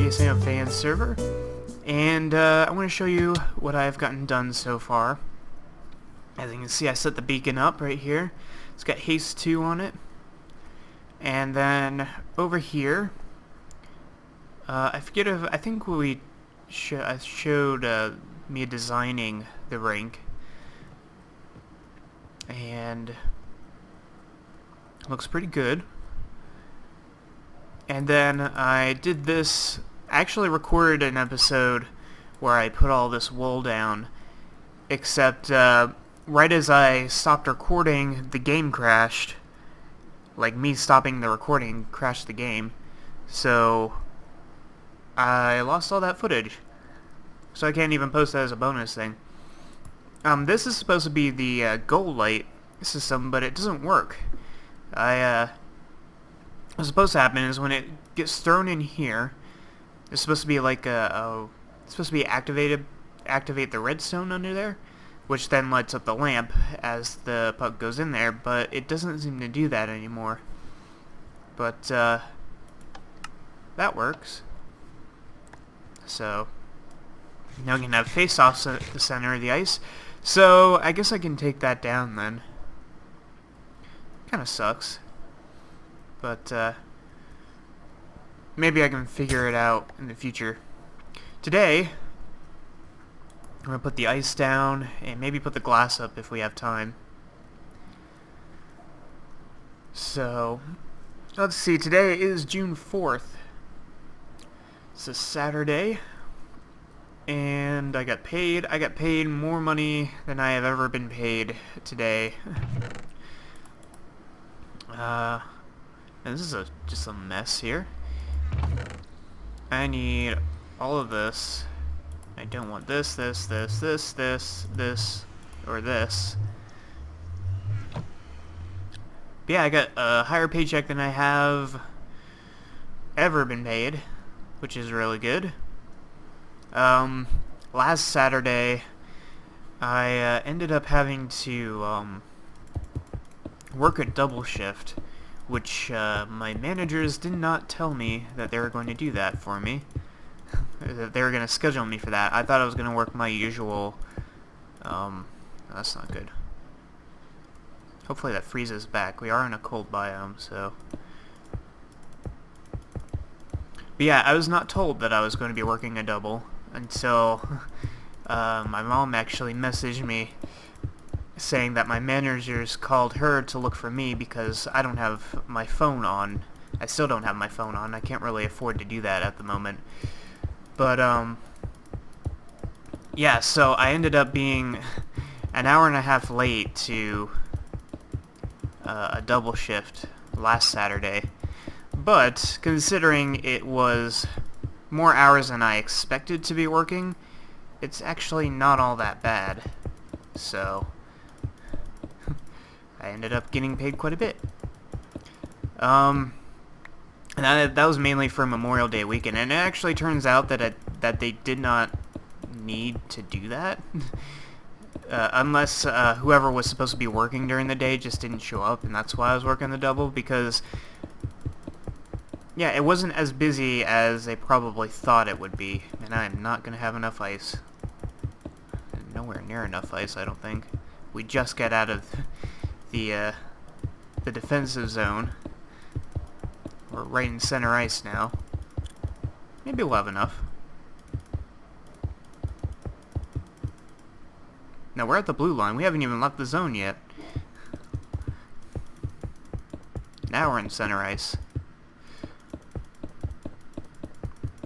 Jsano19 server, and I want to show you what I've gotten done so far. As you can see, I set the beacon up right here. It's got haste 2 on it, and then over here, I think I showed me designing the rank, and it looks pretty good. And then I did this, actually recorded an episode where I put all this wool down, except right as I stopped recording, the game crashed. Like, me stopping the recording crashed the game. So I lost all that footage. So I can't even post that as a bonus thing. This is supposed to be the goal light system, but it doesn't work. What's supposed to happen is when it gets thrown in here, it's supposed to be like it's supposed to be activate the redstone under there, which then lights up the lamp as the puck goes in there, but it doesn't seem to do that anymore. But that works. So now we can have face-offs at the center of the ice. So I guess I can take that down then. Kinda sucks. But maybe I can figure it out in the future. Today, I'm going to put the ice down and maybe put the glass up if we have time. So, let's see, today is June 4th. It's a Saturday, and I got paid. I got paid more money than I have ever been paid today. And this is just a mess here. I need all of this. I don't want this, or this. But yeah, I got a higher paycheck than I have ever been paid, which is really good. Last Saturday, I ended up having to work a double shift, which my managers did not tell me that they were going to do that for me. That they were going to schedule me for that. I thought I was going to work my usual... that's not good. Hopefully that freezes back. We are in a cold biome, so... But yeah, I was not told that I was going to be working a double until my mom actually messaged me saying that my managers called her to look for me because I don't have my phone on. I still don't have my phone on. I can't really afford to do that at the moment. But, yeah, so I ended up being an hour and a half late to a double shift last Saturday. But, considering it was more hours than I expected to be working, it's actually not all that bad. So I ended up getting paid quite a bit. And that was mainly for Memorial Day weekend, and it actually turns out that they did not need to do that, unless whoever was supposed to be working during the day just didn't show up, and that's why I was working the double, because, yeah, it wasn't as busy as they probably thought it would be, and I'm not going to have enough ice. Nowhere near enough ice, I don't think. We just got out of the defensive zone. We're right in center ice now. Maybe we'll have enough. No, we're at the blue line. We haven't even left the zone yet. Now we're in center ice.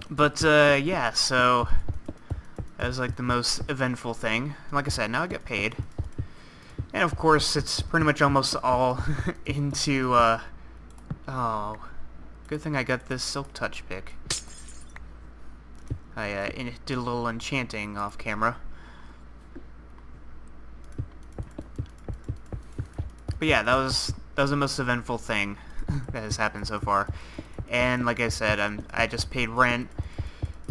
But, yeah, so that was like the most eventful thing. Like I said, now I get paid. And of course, it's pretty much almost all into, oh, good thing I got this Silk Touch pick. I did a little enchanting off camera. But yeah, that was the most eventful thing that has happened so far. And like I said, I just paid rent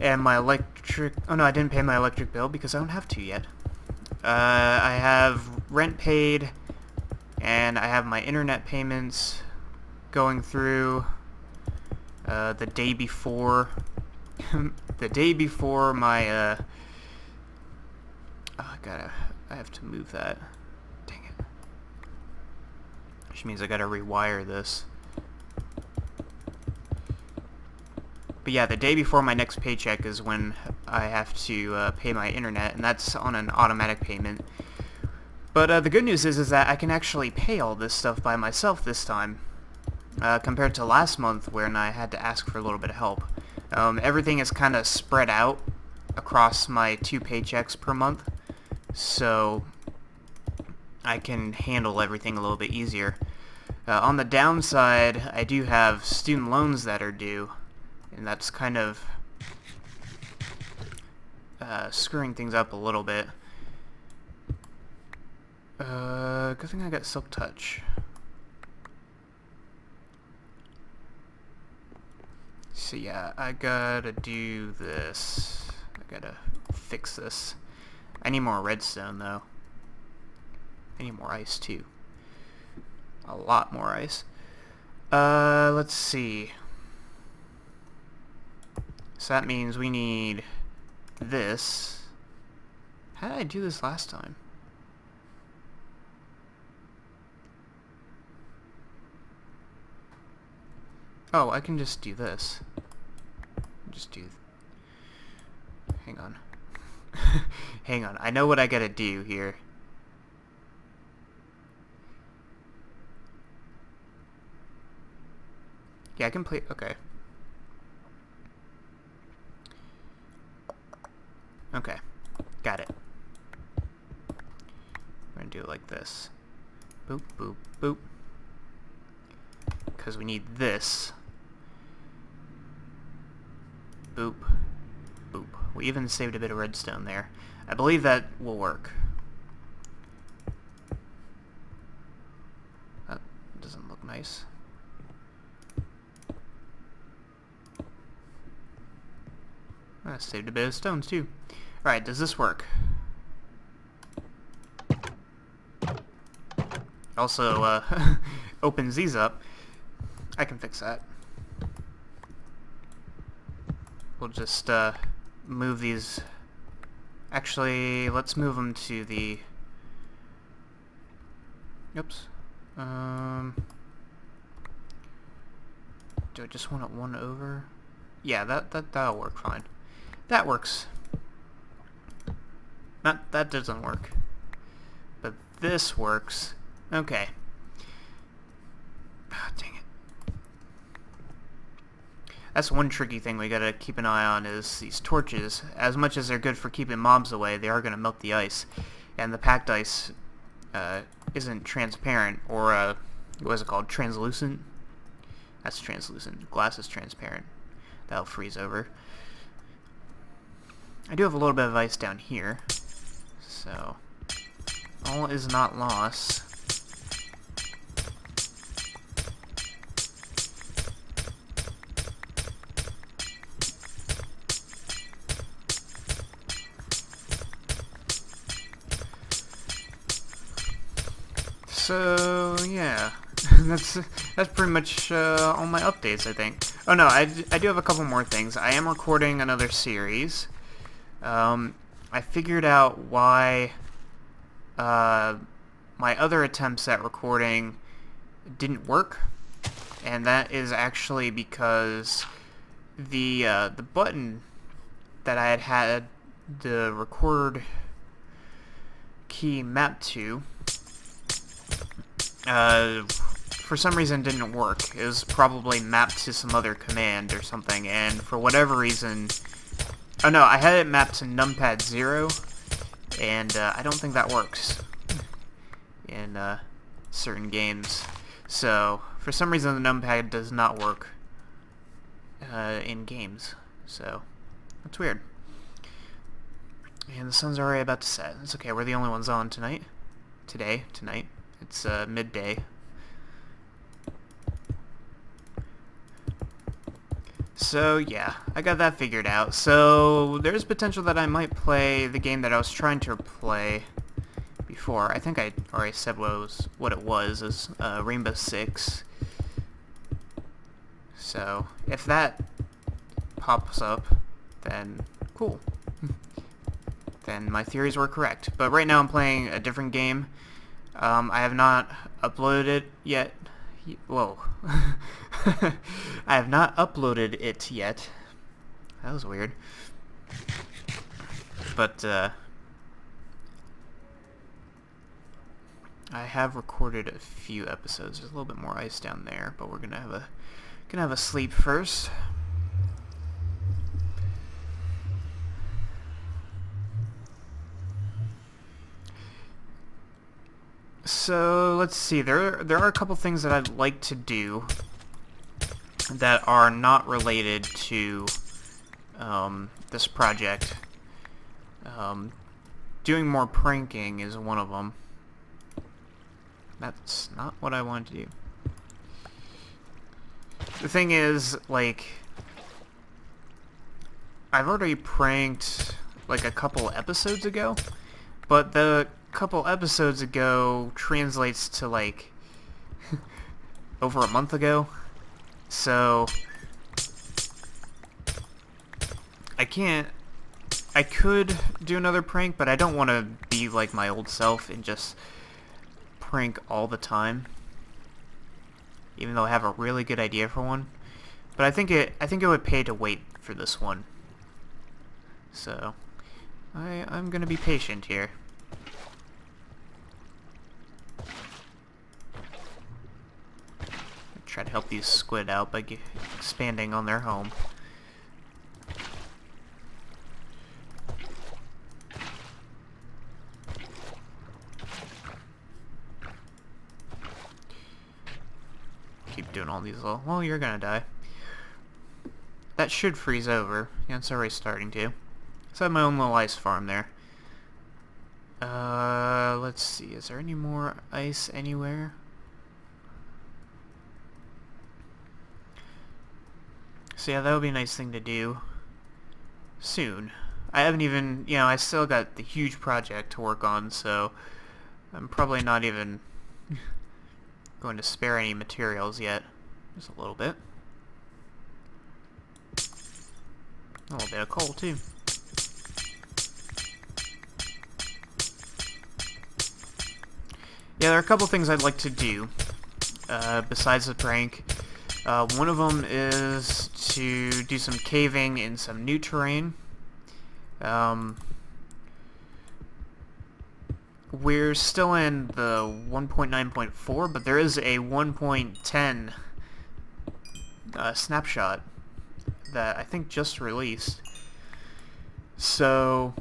and my electric... Oh no, I didn't pay my electric bill because I don't have to yet. I have rent paid, and I have my internet payments going through the day before the day before my, oh, I have to move that. Dang it. Which means I gotta rewire this. But yeah, the day before my next paycheck is when I have to pay my internet, and that's on an automatic payment. But the good news is that I can actually pay all this stuff by myself this time, compared to last month when I had to ask for a little bit of help. Everything is kind of spread out across my 2 paychecks per month, so I can handle everything a little bit easier. On the downside, I do have student loans that are due, and that's kind of screwing things up a little bit. Good thing I got Silk Touch. So yeah, I gotta do this. I gotta fix this. I need more redstone though. I need more ice too. A lot more ice. Let's see. So that means we need this. How did I do this last time? Oh, I can just do this. Just do... Hang on. Hang on. I know what I gotta do here. Yeah, I can play... Okay. Okay. Got it. We're gonna do it like this. Boop, boop, boop. Because we need this. Boop. Boop. We even saved a bit of redstone there. I believe that will work. That doesn't look nice. I saved a bit of stones too. Alright, does this work? Also, opens these up. I can fix that. We'll just move these. Actually, let's move them to the... Oops. Do I just want it one over? Yeah, that'll work fine. That works. That doesn't work. But this works. Okay. Ah, dang it. That's one tricky thing we gotta keep an eye on is these torches. As much as they're good for keeping mobs away, they are gonna melt the ice. And the packed ice isn't transparent, or what is it called? Translucent? That's translucent. Glass is transparent. That'll freeze over. I do have a little bit of ice down here, so all is not lost. So yeah, that's pretty much all my updates, I think. Oh no, I do have a couple more things. I am recording another series. I figured out why my other attempts at recording didn't work, and that is actually because the button that I had the record key mapped to for some reason didn't work. It was probably mapped to some other command or something, and for whatever reason... Oh no, I had it mapped to numpad 0, and I don't think that works in certain games. So, for some reason the numpad does not work in games. So, that's weird. And the sun's already about to set. It's okay, we're the only ones on tonight. Tonight. It's midday. So yeah, I got that figured out. So there's potential that I might play the game that I was trying to play before. I think I already said what it was, is Rainbow Six. So if that pops up, then cool. Then my theories were correct. But right now I'm playing a different game. I have not uploaded it yet. Whoa. I have not uploaded it yet. That was weird. But, I have recorded a few episodes. There's a little bit more ice down there, but we're gonna have a sleep first. So let's see. There are a couple things that I'd like to do that are not related to this project. Doing more pranking is one of them. That's not what I wanted to do. The thing is, like, I've already pranked like a couple episodes ago, but the couple episodes ago translates to like over a month ago, so I could do another prank, but I don't want to be like my old self and just prank all the time, even though I have a really good idea for one. But I think it would pay to wait for this one, so I'm gonna be patient here. Try to help these squid out by expanding on their home. Keep doing all these little... Well, you're gonna die. That should freeze over. Yeah, it's already starting to. So I have my own little ice farm there. Let's see. Is there any more ice anywhere? So yeah, that would be a nice thing to do soon. I haven't even, I still got the huge project to work on, so I'm probably not even going to spare any materials yet. Just a little bit. A little bit of coal, too. Yeah, there are a couple things I'd like to do, besides the prank. One of them is to do some caving in some new terrain. We're still in the 1.9.4, but there is a 1.10 snapshot that I think just released. So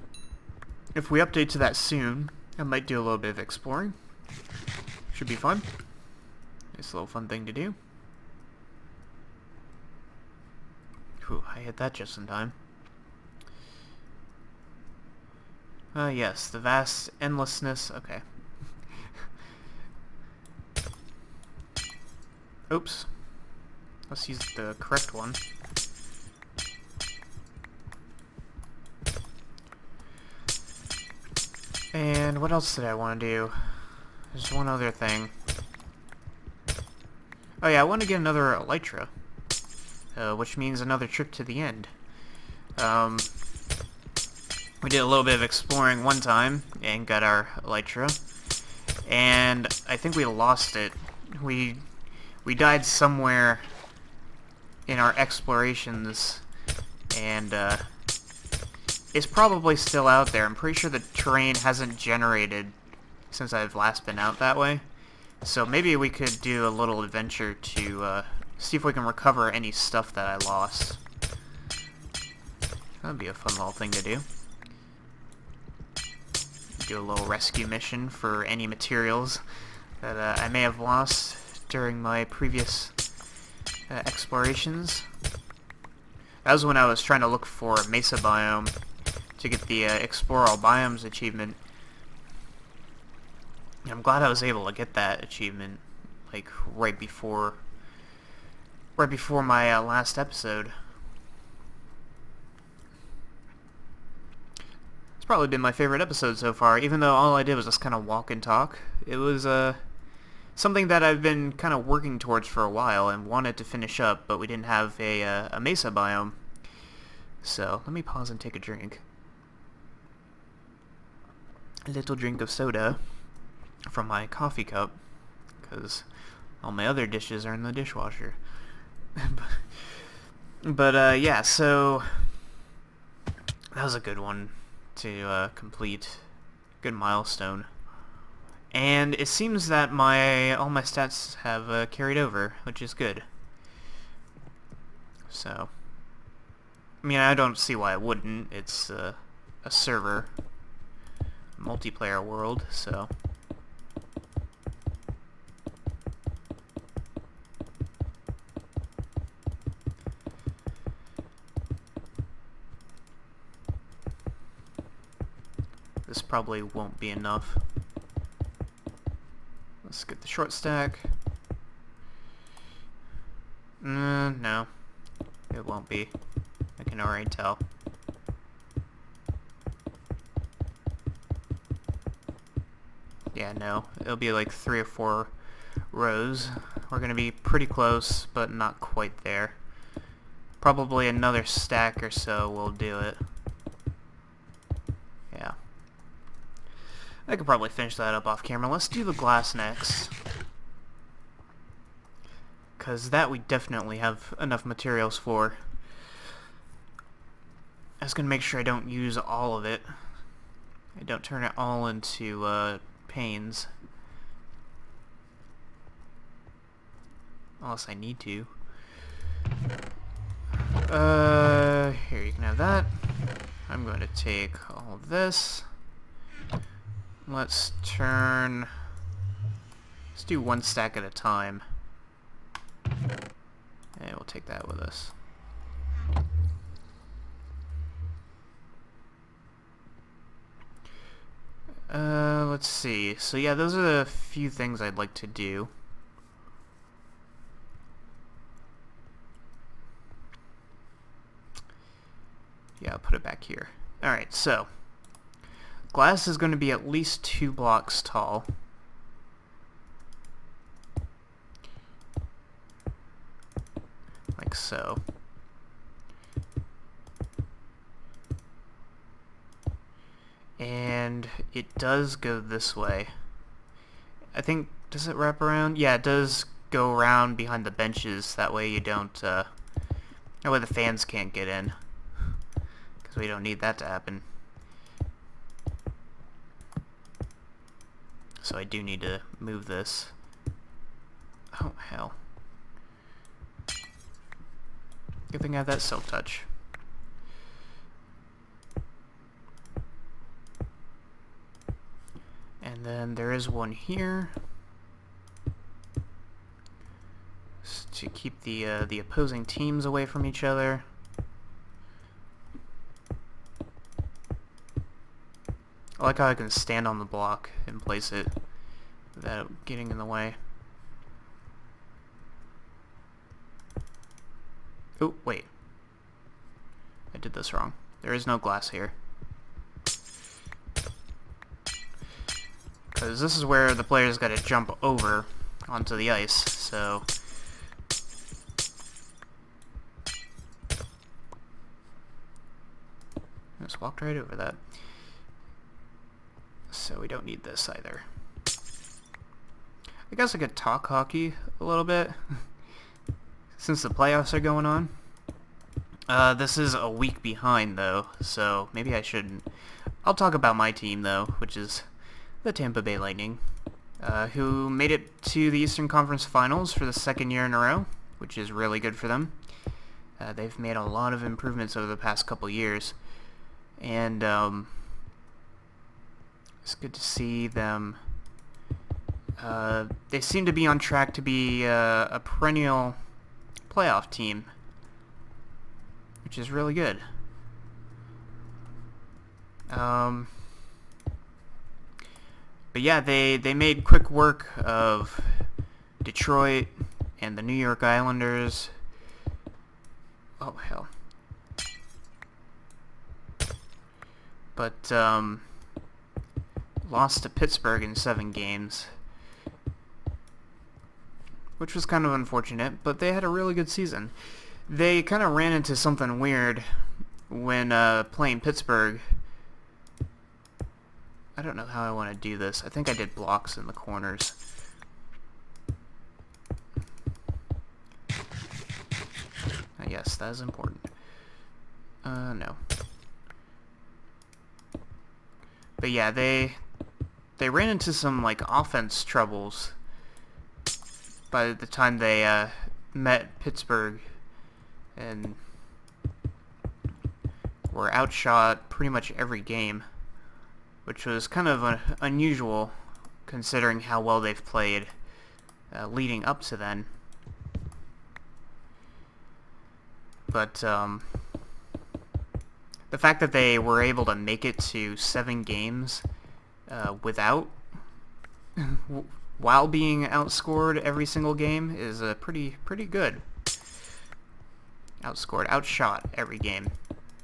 if we update to that soon, I might do a little bit of exploring. Should be fun. Nice little fun thing to do. Whew, I hit that just in time. Yes, the vast endlessness. Okay. Oops. Let's use the correct one. And what else did I want to do? There's one other thing. Oh yeah, I want to get another elytra. Which means another trip to the end. We did a little bit of exploring one time and got our elytra, and I think we lost it. We died somewhere in our explorations, and it's probably still out there. I'm pretty sure the terrain hasn't generated since I've last been out that way. So maybe we could do a little adventure to see if we can recover any stuff that I lost. That'd be a fun little thing to do. Do a little rescue mission for any materials that I may have lost during my previous explorations. That was when I was trying to look for a mesa biome to get the Explore All Biomes achievement. And I'm glad I was able to get that achievement, like, right before my last episode. It's probably been my favorite episode so far, even though all I did was just kind of walk and talk. It was something that I've been kind of working towards for a while and wanted to finish up, but we didn't have a mesa biome. So, let me pause and take a drink. A little drink of soda from my coffee cup, because all my other dishes are in the dishwasher. But yeah, so that was a good one to complete. Good milestone. And it seems that all my stats have carried over, which is good. So, I mean, I don't see why it wouldn't. It's a server, multiplayer world, so. This probably won't be enough. Let's get the short stack. No. It won't be. I can already tell. Yeah, no. It'll be like 3 or 4 rows. We're gonna be pretty close, but not quite there. Probably another stack or so will do it. Yeah. I could probably finish that up off camera. Let's do the glass next. Because that we definitely have enough materials for. I was going to make sure I don't use all of it. I don't turn it all into panes. Unless I need to. Here, you can have that. I'm going to take all of this. Let's do 1 stack at a time. And we'll take that with us. Let's see. So yeah, those are the few things I'd like to do. Yeah, I'll put it back here. Alright, so glass is going to be at least 2 blocks tall. Like so. And it does go this way. I think, does it wrap around? Yeah, it does go around behind the benches. That way you don't, that way the fans can't get in. Because we don't need that to happen. So I do need to move this. Oh, hell. Good thing I have that silk touch. And then there is one here. Just to keep the opposing teams away from each other. I like how I can stand on the block and place it without getting in the way. Oh, wait. I did this wrong. There is no glass here. Because this is where the player's got to jump over onto the ice, so... Just walked right over that. So we don't need this either. I guess I could talk hockey a little bit, since the playoffs are going on. This is a week behind, though, so maybe I shouldn't. I'll talk about my team, though, which is the Tampa Bay Lightning, who made it to the Eastern Conference Finals for the 2nd year in a row, which is really good for them. They've made a lot of improvements over the past couple years, and it's good to see them. They seem to be on track to be a perennial playoff team, which is really good. But yeah, they made quick work of Detroit and the New York Islanders. Oh, hell. But, lost to Pittsburgh in 7 games, which was kind of unfortunate, but they had a really good season. They kind of ran into something weird when playing Pittsburgh. I don't know how I want to do this. I think I did blocks in the corners. Yes, that is important. No. But yeah, they ran into some like offense troubles by the time they met Pittsburgh, and were outshot pretty much every game, which was kind of unusual considering how well they've played leading up to then. But the fact that they were able to make it to 7 games without while being outscored every single game is pretty good. Outshot every game.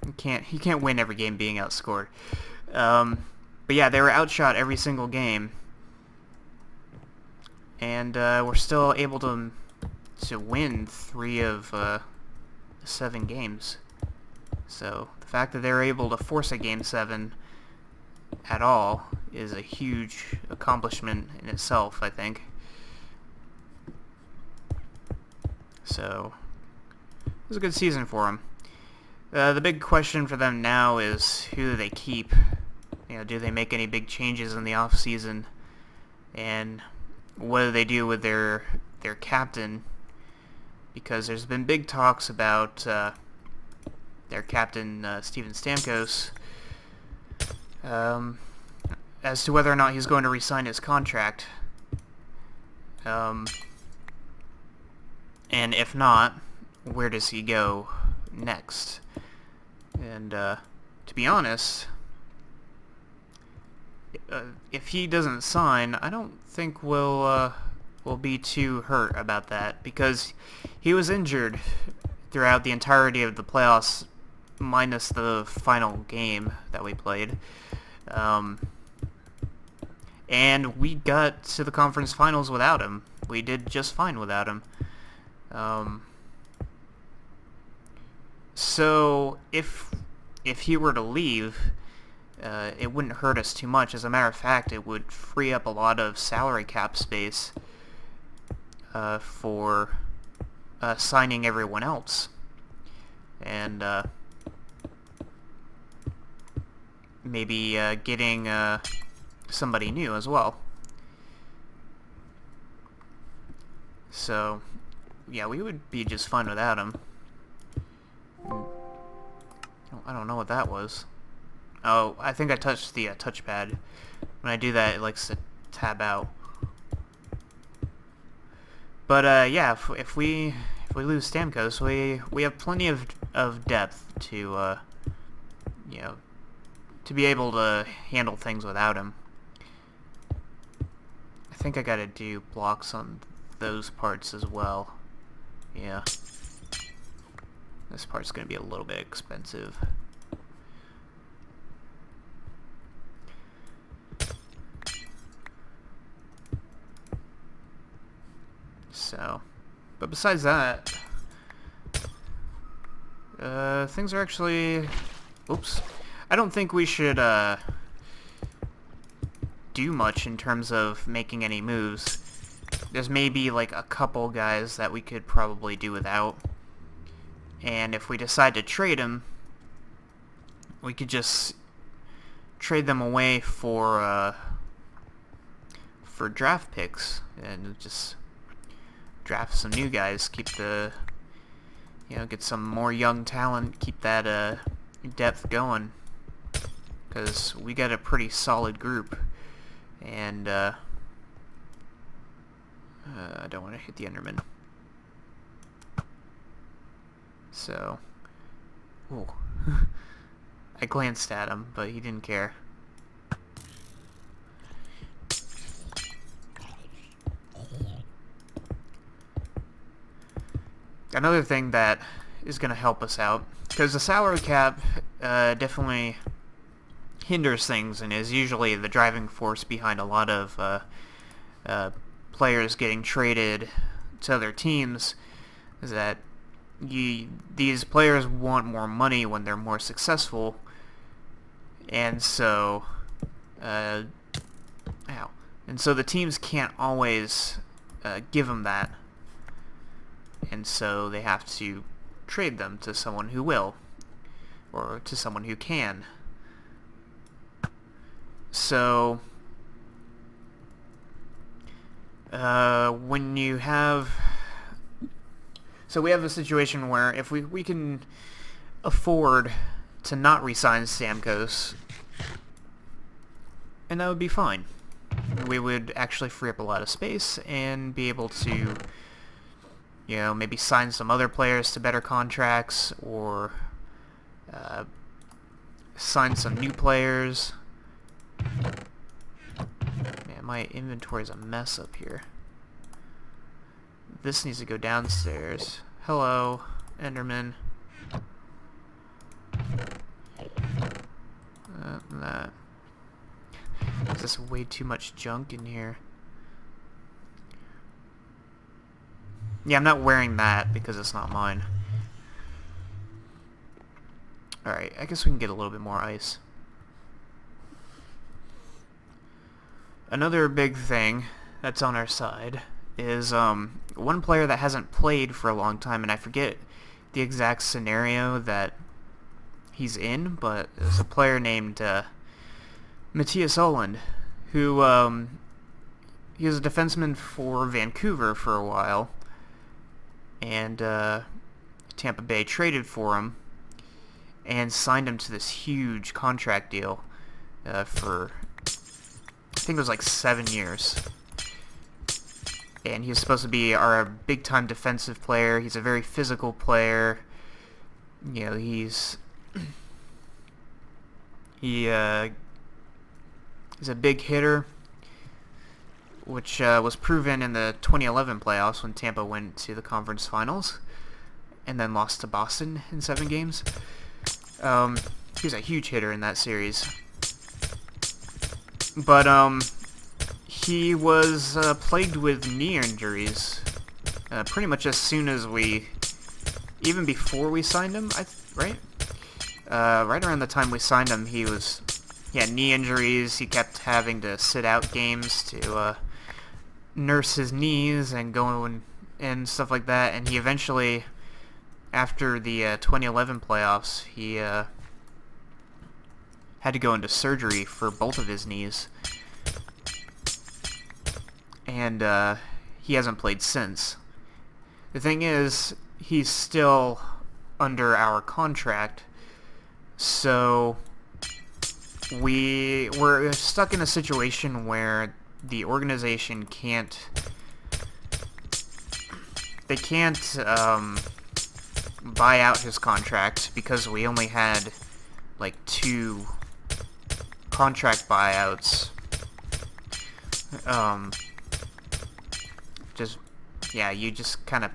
You can't win every game being outscored. But yeah, they were outshot every single game, and we're still able to win 3 of 7 games. So the fact that they're able to force a Game 7 at all is a huge accomplishment in itself, I think. So it was a good season for them. The big question for them now is, who do they keep? You know, do they make any big changes in the off season? And what do they do with their captain? Because there's been big talks about their captain, Steven Stamkos, as to whether or not he's going to re-sign his contract. And if not, where does he go next? And to be honest, if he doesn't sign, I don't think we'll be too hurt about that, because he was injured throughout the entirety of the playoffs, minus the final game that we played. And we got to the conference finals without him. We did just fine without him. So if he were to leave, it wouldn't hurt us too much. As a matter of fact, it would free up a lot of salary cap space for signing everyone else, and maybe getting somebody new as well. So yeah, we would be just fine without him. I don't know what that was. Oh, I think I touched the touchpad. When I do that, it likes to tab out. But yeah, if we lose Stamkos, we have plenty of depth to you know, to be able to handle things without him. I think I gotta do blocks on those parts as well. Yeah. This part's gonna be a little bit expensive. So, but besides that, things are actually, oops, I don't think we should do much in terms of making any moves. There's maybe like a couple guys that we could probably do without, and if we decide to trade them, we could just trade them away for draft picks and just draft some new guys, keep the, you know, get some more young talent, keep that depth going, because we got a pretty solid group, and I don't want to hit the Enderman. So, ooh. I glanced at him, but he didn't care. Another thing that is going to help us out, because the salary cap definitely hinders things and is usually the driving force behind a lot of players getting traded to other teams, is that these players want more money when they're more successful, and so, ow. And so the teams can't always give them that, and so they have to trade them to someone who will, or to someone who can. So, when you have... So we have a situation where if we can afford to not re-sign Stamkos, and that would be fine. We would actually free up a lot of space and be able to, you know, maybe sign some other players to better contracts, or sign some new players. Man, my inventory's a mess up here. This needs to go downstairs. Hello, Enderman. That. There's just way too much junk in here. Yeah, I'm not wearing that because it's not mine. Alright, I guess we can get a little bit more ice. Another big thing that's on our side is one player that hasn't played for a long time, and I forget the exact scenario that he's in, but there's a player named Matthias Oland, who he was a defenseman for Vancouver for a while, and Tampa Bay traded for him and signed him to this huge contract deal for, I think it was like 7 years. And he was supposed to be our big-time defensive player. He's a very physical player. You know, he's a big hitter, which was proven in the 2011 playoffs when Tampa went to the conference finals and then lost to Boston in 7 games. He was a huge hitter in that series. But he was plagued with knee injuries pretty much as soon as even before we signed him, right? Right around the time we signed him, he had knee injuries. He kept having to sit out games to nurse his knees and go and stuff like that. And he eventually, after the 2011 playoffs, he had to go into surgery for both of his knees. And he hasn't played since. The thing is, he's still under our contract, so we're stuck in a situation where the organization can't buy out his contract because we only had like 2 contract buyouts. You just kind of...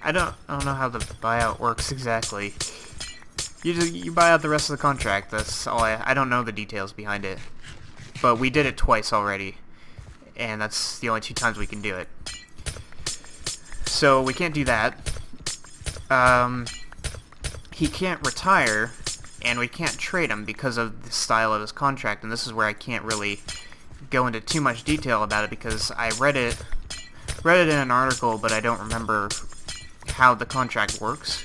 I don't know how the buyout works exactly. You buy out the rest of the contract. That's all. I don't know the details behind it, but we did it twice already, and that's the only 2 times we can do it. So we can't do that. He can't retire, and we can't trade him because of the style of his contract. And this is where I can't really go into too much detail about it because I read it in an article, but I don't remember how the contract works.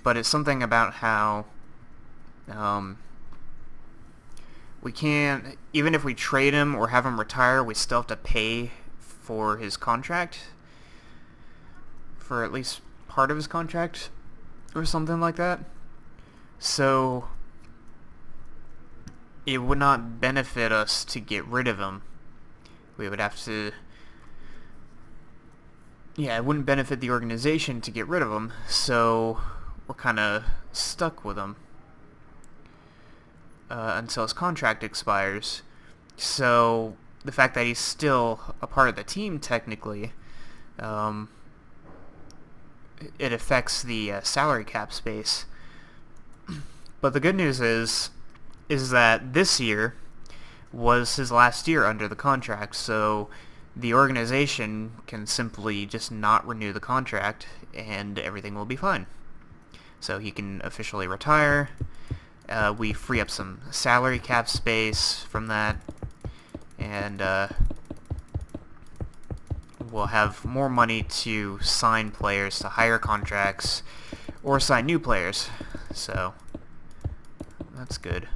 But it's something about how we can't, even if we trade him or have him retire, we still have to pay for his contract, for at least part of his contract, or something like that. So it would not benefit us to get rid of him. We would have to... Yeah, it wouldn't benefit the organization to get rid of him, so we're kind of stuck with him until his contract expires. So the fact that he's still a part of the team, technically, it affects the salary cap space. But the good news is that this year was his last year under the contract, so the organization can simply just not renew the contract and everything will be fine. So he can officially retire. We free up some salary cap space from that, and we'll have more money to sign players to higher contracts or sign new players. So that's good.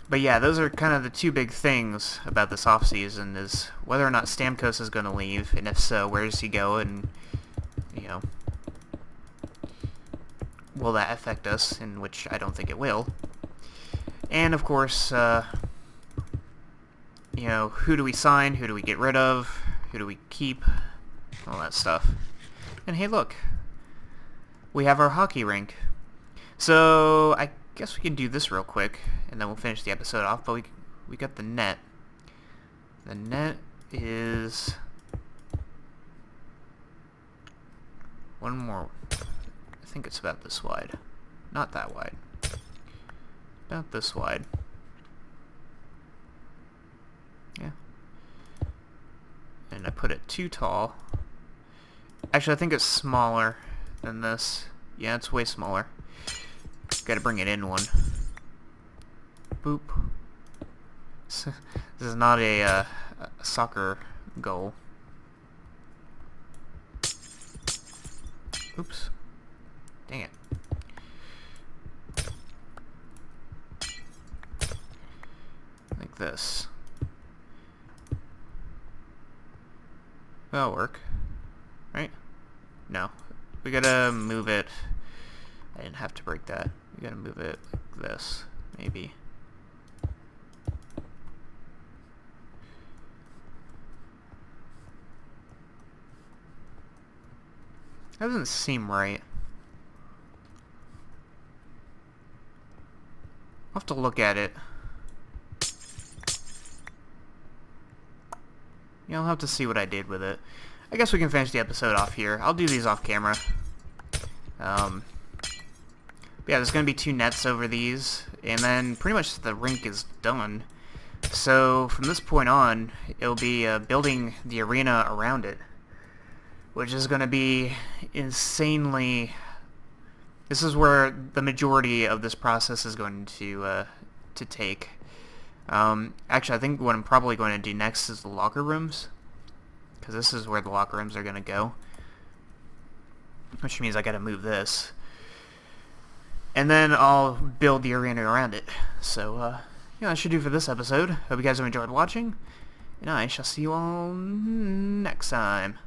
But yeah, those are kind of the two big things about this offseason, is whether or not Stamkos is going to leave, and if so, where does he go, and, you know, will that affect us, in which I don't think it will. And, of course, you know, who do we sign, who do we get rid of, who do we keep, all that stuff. And hey, look, we have our hockey rink. So, I guess we can do this real quick, and then we'll finish the episode off, but we got the net. The net is one more. I think it's about this wide. Not that wide. About this wide. Yeah. And I put it too tall. Actually, I think it's smaller than this. Yeah, it's way smaller. Gotta bring it in one. Boop. This is not a soccer goal. Oops. Dang it. Like this. That'll work. Right? No. We gotta move it. I didn't have to break that. We gotta move it like this, maybe. That doesn't seem right. I'll have to look at it. Yeah, I'll have to see what I did with it. I guess we can finish the episode off here. I'll do these off camera. Yeah, there's going to be 2 nets over these, and then pretty much the rink is done. So from this point on, it'll be building the arena around it, which is going to be insanely... This is where the majority of this process is going to take. Actually, I think what I'm probably going to do next is the locker rooms, because this is where the locker rooms are going to go, which means I got to move this. And then I'll build the arena around it. So, yeah, that should do for this episode. Hope you guys have enjoyed watching, and I shall see you all next time.